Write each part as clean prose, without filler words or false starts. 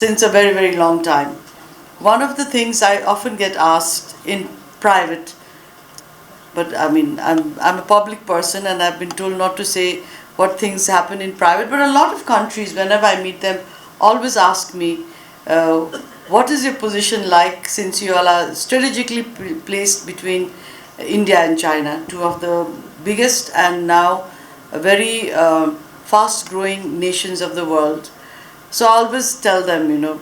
since a very, very long time. One of the things I often get asked in private, but I mean, I'm a public person and I've been told not to say what things happen in private, but a lot of countries, whenever I meet them, always ask me, uh, what is your position like since you all are strategically placed between India and China, two of the biggest and now very fast growing nations of the world. So I always tell them,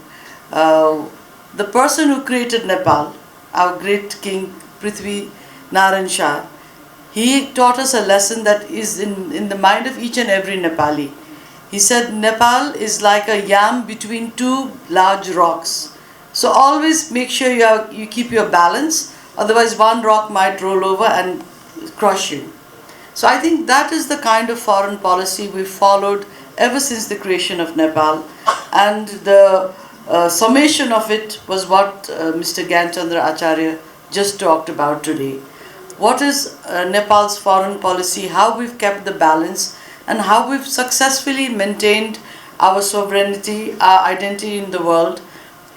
uh, the person who created Nepal, our great king Prithvi Naran Shah, he taught us a lesson that is in the mind of each and every Nepali. He said Nepal is like a yam between two large rocks. So always make sure you keep your balance, otherwise one rock might roll over and crush you. So I think that is the kind of foreign policy we've followed ever since the creation of Nepal, and the summation of it was what Mr. Gyanchandra Acharya just talked about today. What is Nepal's foreign policy, how we've kept the balance, and how we've successfully maintained our sovereignty, our identity in the world,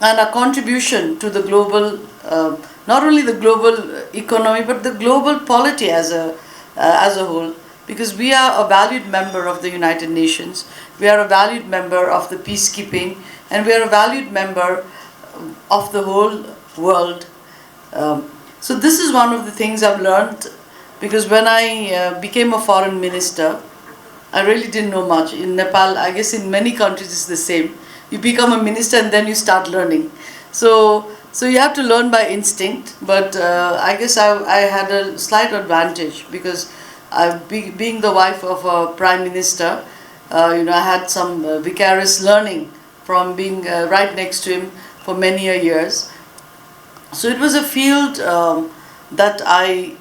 and our contribution to the global, not only the global economy, but the global polity as a whole. Because we are a valued member of the United Nations, we are a valued member of the peacekeeping, and we are a valued member of the whole world. So this is one of the things I've learned, because when I became a foreign minister, I really didn't know much. In Nepal, I guess in many countries it's the same. You become a minister and then you start learning. So you have to learn by instinct, but I guess I had a slight advantage because being the wife of a prime minister, I had some vicarious learning from being right next to him for many years. So it was a field that I,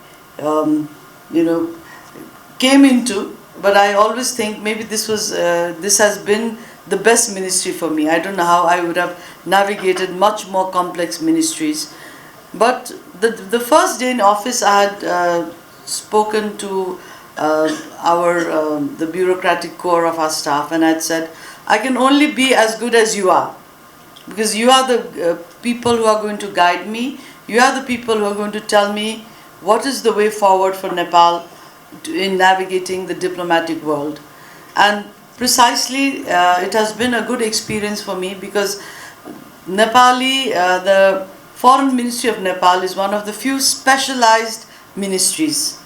came into, but I always think maybe this has been the best ministry for me. I don't know how I would have navigated much more complex ministries, but the first day in office, I had spoken to the bureaucratic core of our staff, and I had said, I can only be as good as you are, because you are the people who are going to guide me. You are the people who are going to tell me what is the way forward for Nepal in navigating the diplomatic world. And precisely, it has been a good experience for me, because the Foreign Ministry of Nepal is one of the few specialized ministries.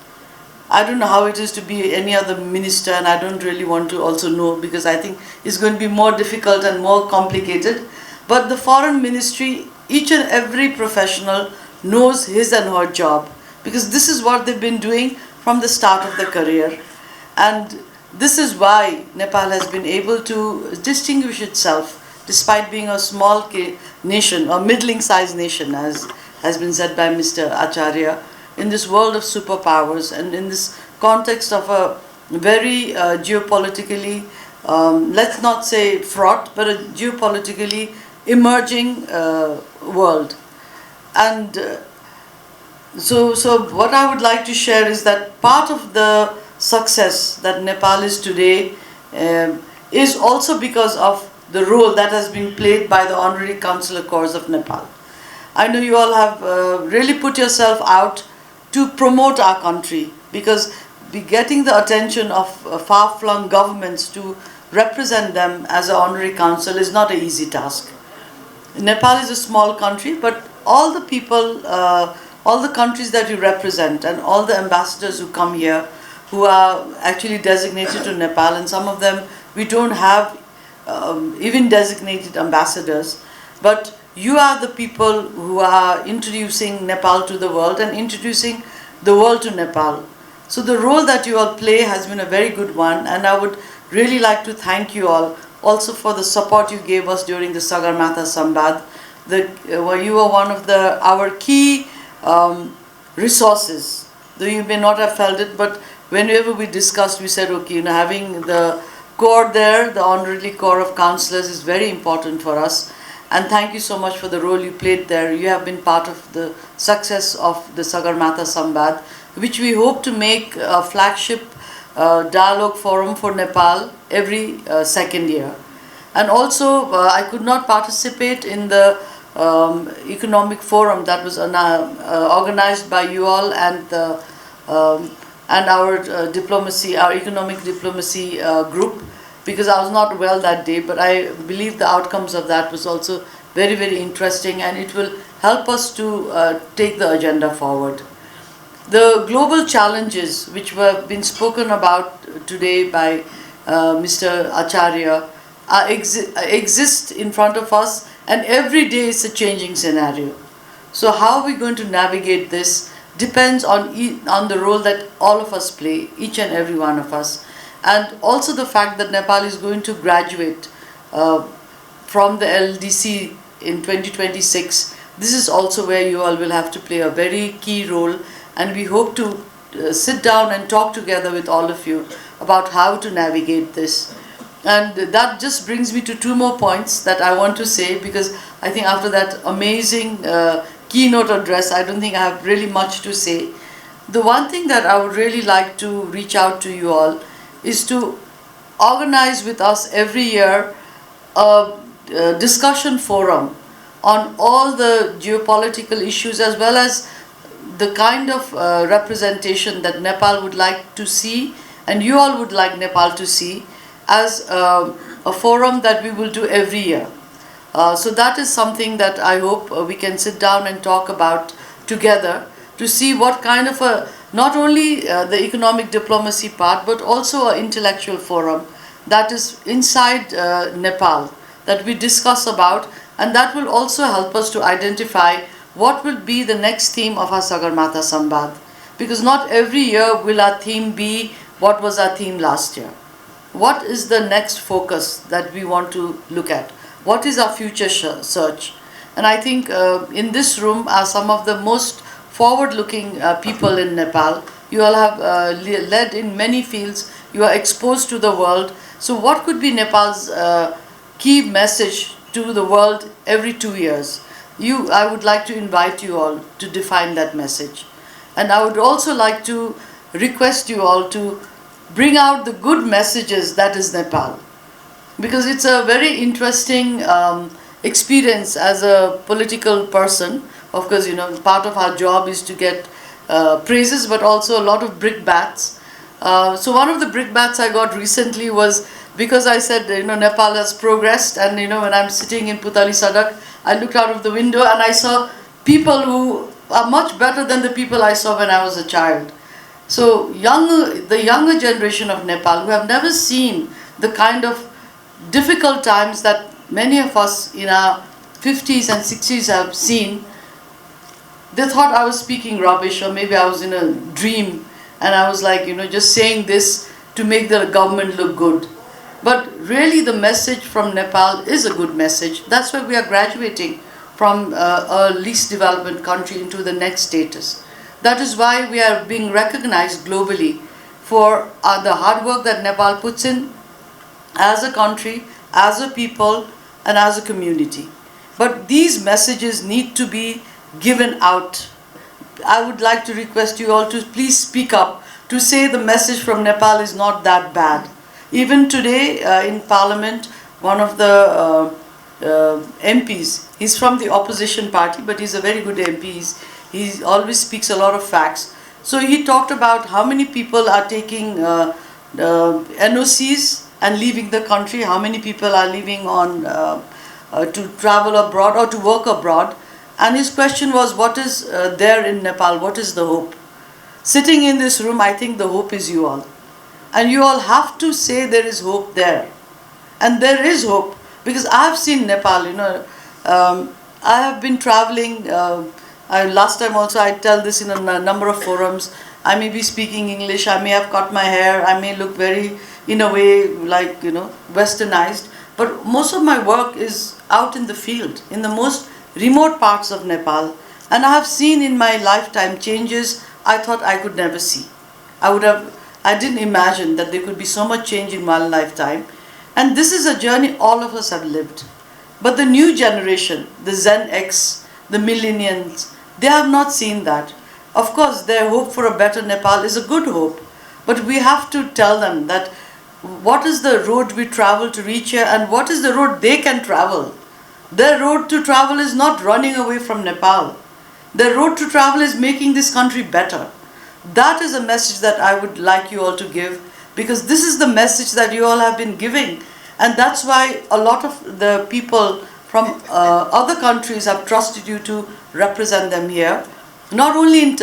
I don't know how it is to be any other minister, and I don't really want to also know, because I think it's going to be more difficult and more complicated. But the foreign ministry, each and every professional knows his and her job, because this is what they've been doing from the start of their career. And this is why Nepal has been able to distinguish itself, despite being a small nation, or middling-sized nation, as has been said by Mr. Acharya, in this world of superpowers, and in this context of a very geopolitically, let's not say fraught, but a geopolitically emerging world. And so what I would like to share is that part of the success that Nepal is today is also because of the role that has been played by the honorary consular corps of Nepal. I know you all have really put yourself out to promote our country, because getting the attention of far-flung governments to represent them as an honorary consul is not an easy task. Nepal is a small country, but all the people, all the countries that you represent, and all the ambassadors who come here, who are actually designated to Nepal, and some of them we don't have even designated ambassadors, but you are the people who are introducing Nepal to the world and introducing the world to Nepal. So the role that you all play has been a very good one, and I would really like to thank you all also for the support you gave us during the Sagarmatha Sambad. You were one of our key resources, though you may not have felt it, but whenever we discussed, we said, okay, having the corps there, the honorary corps of councillors, is very important for us. And thank you so much for the role you played there. You have been part of the success of the Sagarmatha Sambad, which we hope to make a flagship dialogue forum for Nepal every second year. And also, I could not participate in the economic forum that was organized by you all and our diplomacy, our economic diplomacy group, because I was not well that day. But I believe the outcomes of that was also very, very interesting, and it will help us to take the agenda forward. The global challenges which were been spoken about today by Mr. Acharya exist in front of us, and every day is a changing scenario. So how are we going to navigate this depends on the role that all of us play, each and every one of us. And also the fact that Nepal is going to graduate from the LDC in 2026. This is also where you all will have to play a very key role, and we hope to sit down and talk together with all of you about how to navigate this. And that just brings me to two more points that I want to say, because I think after that amazing keynote address, I don't think I have really much to say. The one thing that I would really like to reach out to you all is to organize with us every year a discussion forum on all the geopolitical issues, as well as the kind of representation that Nepal would like to see, and you all would like Nepal to see, as a forum that we will do every year. So that is something that I hope we can sit down and talk about together, to see what kind of a, not only the economic diplomacy part, but also an intellectual forum that is inside Nepal that we discuss about, and that will also help us to identify what will be the next theme of our Sagarmatha Sambad. Because not every year will our theme be what was our theme last year. What is the next focus that we want to look at? What is our future search? And I think in this room are some of the most forward-looking people in Nepal. You all have led in many fields. You are exposed to the world. So what could be Nepal's key message to the world every 2 years? I would like to invite you all to define that message. And I would also like to request you all to bring out the good messages that is Nepal. Because it's a very interesting experience as a political person. Of course, part of our job is to get praises, but also a lot of brickbats. So one of the brickbats I got recently was because I said, Nepal has progressed, and when I'm sitting in Putali Sadak, I looked out of the window and I saw people who are much better than the people I saw when I was a child. So the younger generation of Nepal, who have never seen the kind of difficult times that many of us in our 50s and 60s have seen, they thought I was speaking rubbish, or maybe I was in a dream and I was like, just saying this to make the government look good. But really the message from Nepal is a good message. That's why we are graduating from a least developed country into the next status. That is why we are being recognized globally for the hard work that Nepal puts in as a country, as a people, and as a community. But these messages need to be given out. I would like to request you all to please speak up, to say the message from Nepal is not that bad. Even today in Parliament, one of the MPs, he's from the opposition party, but he's a very good MP. He always speaks a lot of facts. So he talked about how many people are taking NOCs and leaving the country, how many people are leaving on to travel abroad or to work abroad. And his question was, what is there in Nepal? What is the hope? Sitting in this room, I think the hope is you all. And you all have to say there is hope there. And there is hope. Because I have seen Nepal, I have been traveling. Last time also I tell this in a number of forums. I may be speaking English, I may have cut my hair, I may look very, in a way, like, westernized. But most of my work is out in the field, in the most remote parts of Nepal. And I have seen in my lifetime changes I thought I could never see. I didn't imagine that there could be so much change in one lifetime. And this is a journey all of us have lived. But the new generation, the Gen X, the millennials, they have not seen that. Of course, their hope for a better Nepal is a good hope. But we have to tell them that what is the road we travel to reach here, and what is the road they can travel. Their road to travel is not running away from Nepal. Their road to travel is making this country better. That is a message that I would like you all to give, because this is the message that you all have been giving, and that's why a lot of the people from other countries have trusted you to represent them here. Not only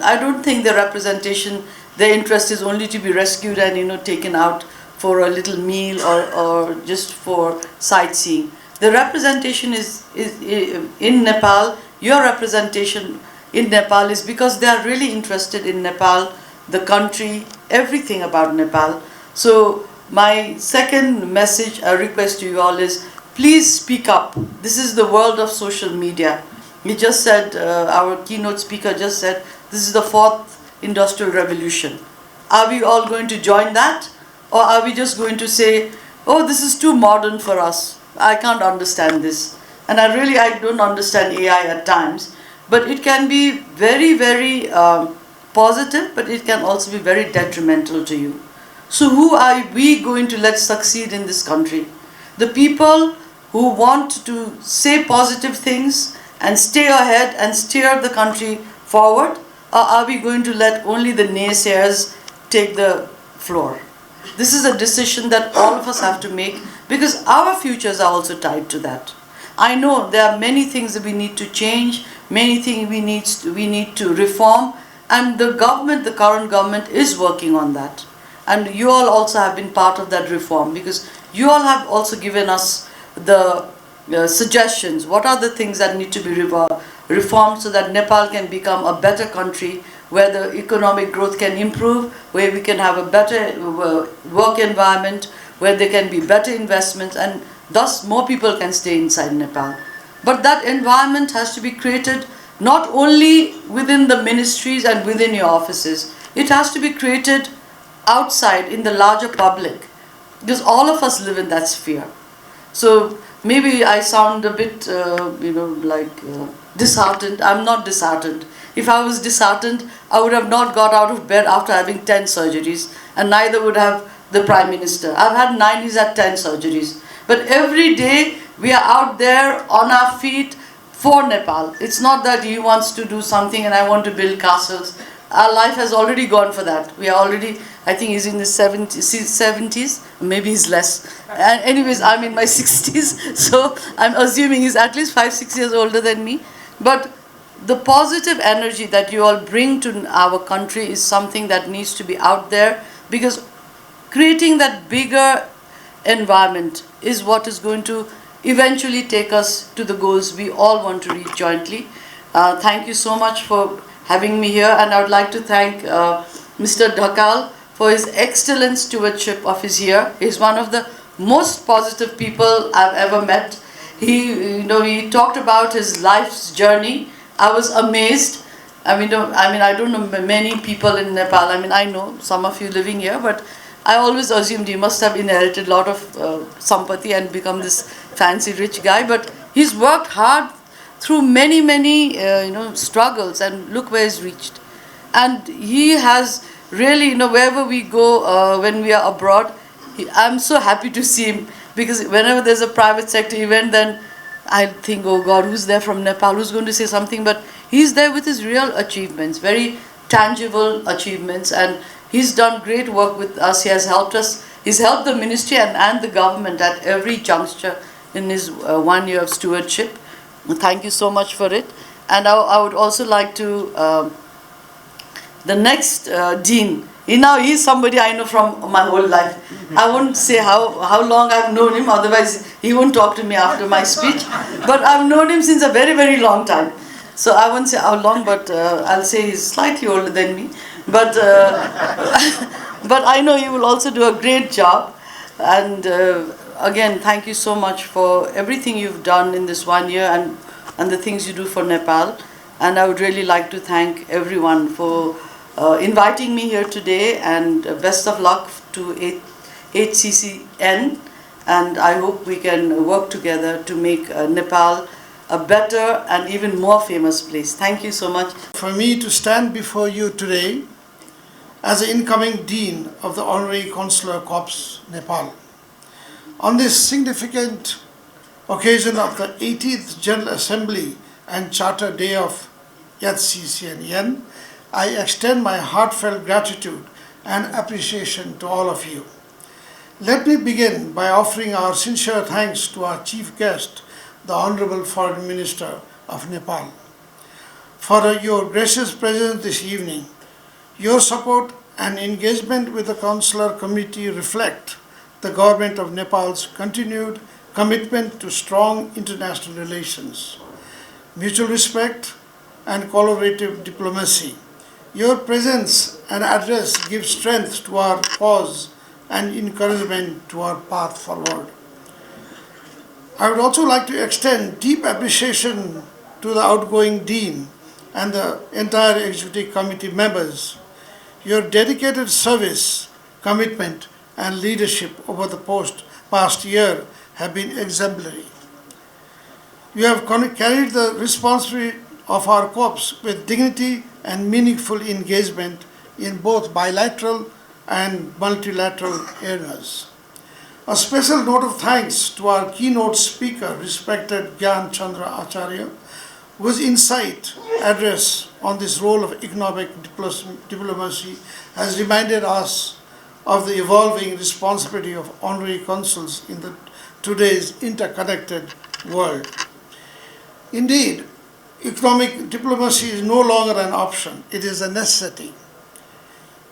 I don't think the representation, their interest is only to be rescued and taken out for a little meal or just for sightseeing. The representation is in Nepal. Your representation in Nepal is because they are really interested in Nepal, the country, everything about Nepal. So my second message, a request to you all is, please speak up. This is the world of social media. He just said, our keynote speaker just said, this is the fourth industrial revolution. Are we all going to join that? Or are we just going to say, oh, this is too modern for us. I can't understand this. And I don't understand AI at times. But it can be very, very positive, but it can also be very detrimental to you. So who are we going to let succeed in this country? The people who want to say positive things and stay ahead and steer the country forward? Or are we going to let only the naysayers take the floor? This is a decision that all of us have to make, because our futures are also tied to that. I know there are many things that we need to change, many things we need to reform, and the government, the current government, is working on that. And you all also have been part of that reform, because you all have also given us the suggestions. What are the things that need to be reformed so that Nepal can become a better country, where the economic growth can improve, where we can have a better work environment, where there can be better investments, and thus more people can stay inside Nepal. But that environment has to be created not only within the ministries and within your offices. It has to be created outside in the larger public, because all of us live in that sphere. So maybe I sound a bit, disheartened. I'm not disheartened. If I was disheartened, I would have not got out of bed after having 10 surgeries, and neither would have the Prime Minister. I've had 9, he's had 10 surgeries. But every day we are out there on our feet for Nepal. It's not that he wants to do something and I want to build castles. Our life has already gone for that. We are already, I think he's in his 70s, maybe he's less. And anyways, I'm in my 60s, so I'm assuming he's at least 5-6 years older than me. But the positive energy that you all bring to our country is something that needs to be out there, because creating that bigger environment is what is going to eventually take us to the goals we all want to reach jointly. Thank you so much for having me here, and I would like to thank Mr. Dhakal for his excellent stewardship of his year. He's one of the most positive people I've ever met. He talked about his life's journey. I was amazed. I don't know many people in Nepal. I know some of you living here, but I always assumed he must have inherited a lot of sampati and become this fancy rich guy. But he's worked hard through many struggles, and look where he's reached. And he has really, wherever we go, when we are abroad, I'm so happy to see him, because whenever there's a private sector event, then I think, oh God, who's there from Nepal, who's going to say something? But he's there with his real achievements, very tangible achievements, and he's done great work with us. He has helped us. He's helped the ministry and the government at every juncture in his 1 year of stewardship. Thank you so much for it. And I would also like to, the next dean, he's somebody I know from my whole life. I won't say how long I've known him, otherwise he won't talk to me after my speech. But I've known him since a very, very long time. So I won't say how long, but I'll say he's slightly older than me. But but I know he will also do a great job. And again, thank you so much for everything you've done in this 1 year, and the things you do for Nepal. And I would really like to thank everyone for inviting me here today, and best of luck to HCCN. And I hope we can work together to make Nepal a better and even more famous place. Thank you so much. For me to stand before you today as the incoming Dean of the Honorary Consular Corps, Nepal. On this significant occasion of the 80th General Assembly and Charter Day of HCCN, I extend my heartfelt gratitude and appreciation to all of you. Let me begin by offering our sincere thanks to our chief guest, the Honorable Foreign Minister of Nepal, for your gracious presence this evening. Your support and engagement with the Consular Committee reflect the Government of Nepal's continued commitment to strong international relations, mutual respect, and collaborative diplomacy. Your presence and address give strength to our cause and encouragement to our path forward. I would also like to extend deep appreciation to the outgoing Dean and the entire Executive Committee members. Your dedicated service, commitment, and leadership over the past year have been exemplary. You have carried the responsibility of our corps with dignity and meaningful engagement in both bilateral and multilateral areas. A special note of thanks to our keynote speaker, respected Gyan Chandra Acharya, whose insight address on this role of economic diplomacy has reminded us of the evolving responsibility of honorary consuls in today's interconnected world. Indeed, economic diplomacy is no longer an option, it is a necessity.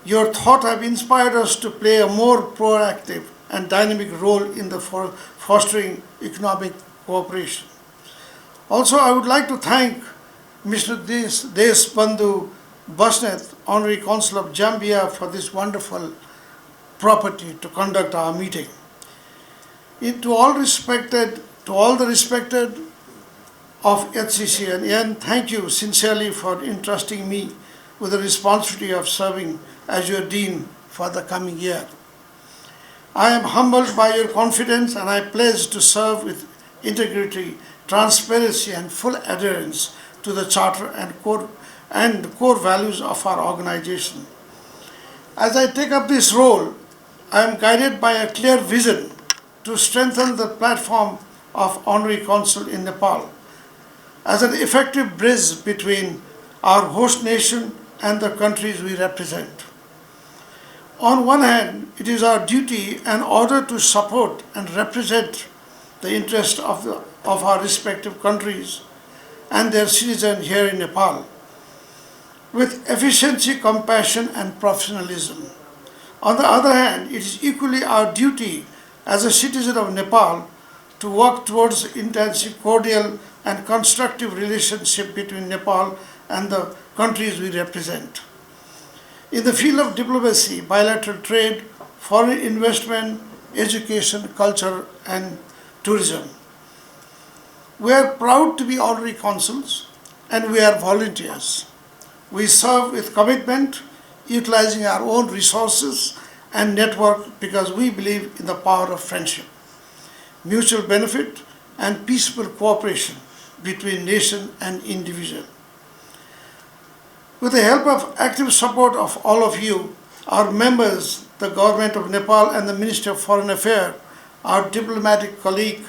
Your thought have inspired us to play a more proactive and dynamic role in the fostering economic cooperation. Also, I would like to thank Mr. Desbandhu Basnet, Honorary Consul of Zambia, for this wonderful property to conduct our meeting. To all the respected of HCCN, thank you sincerely for entrusting me with the responsibility of serving as your Dean for the coming year. I am humbled by your confidence and I pledge to serve with integrity, transparency, and full adherence to the Charter and core values of our organization. As I take up this role, I am guided by a clear vision to strengthen the platform of Honorary Consul in Nepal as an effective bridge between our host nation and the countries we represent. On one hand, it is our duty and honor to support and represent the interests of our respective countries and their citizens here in Nepal with efficiency, compassion, and professionalism. On the other hand, it is equally our duty as a citizen of Nepal to work towards intensive, cordial, and constructive relationship between Nepal and the countries we represent. In the field of diplomacy, bilateral trade, foreign investment, education, culture, and tourism. We are proud to be honorary consuls and we are volunteers. We serve with commitment, utilizing our own resources and network because we believe in the power of friendship, mutual benefit, and peaceful cooperation between nation and individual. With the help of active support of all of you, our members, the Government of Nepal and the Ministry of Foreign Affairs, our diplomatic colleague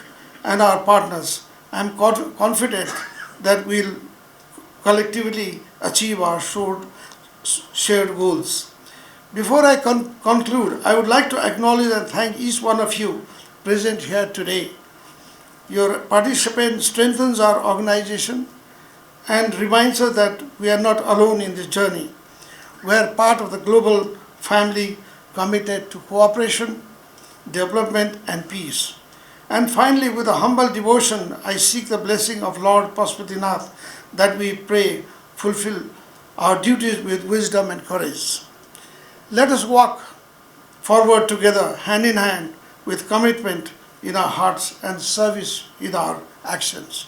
and our partners, I am confident that we will collectively achieve our shared goals. Before I conclude, I would like to acknowledge and thank each one of you present here today. Your participation strengthens our organization and reminds us that we are not alone in this journey. We are part of the global family committed to cooperation, development, and peace. And finally, with a humble devotion, I seek the blessing of Lord Pashupatinath that we pray fulfill our duties with wisdom and courage. Let us walk forward together, hand in hand, with commitment in our hearts and service in our actions.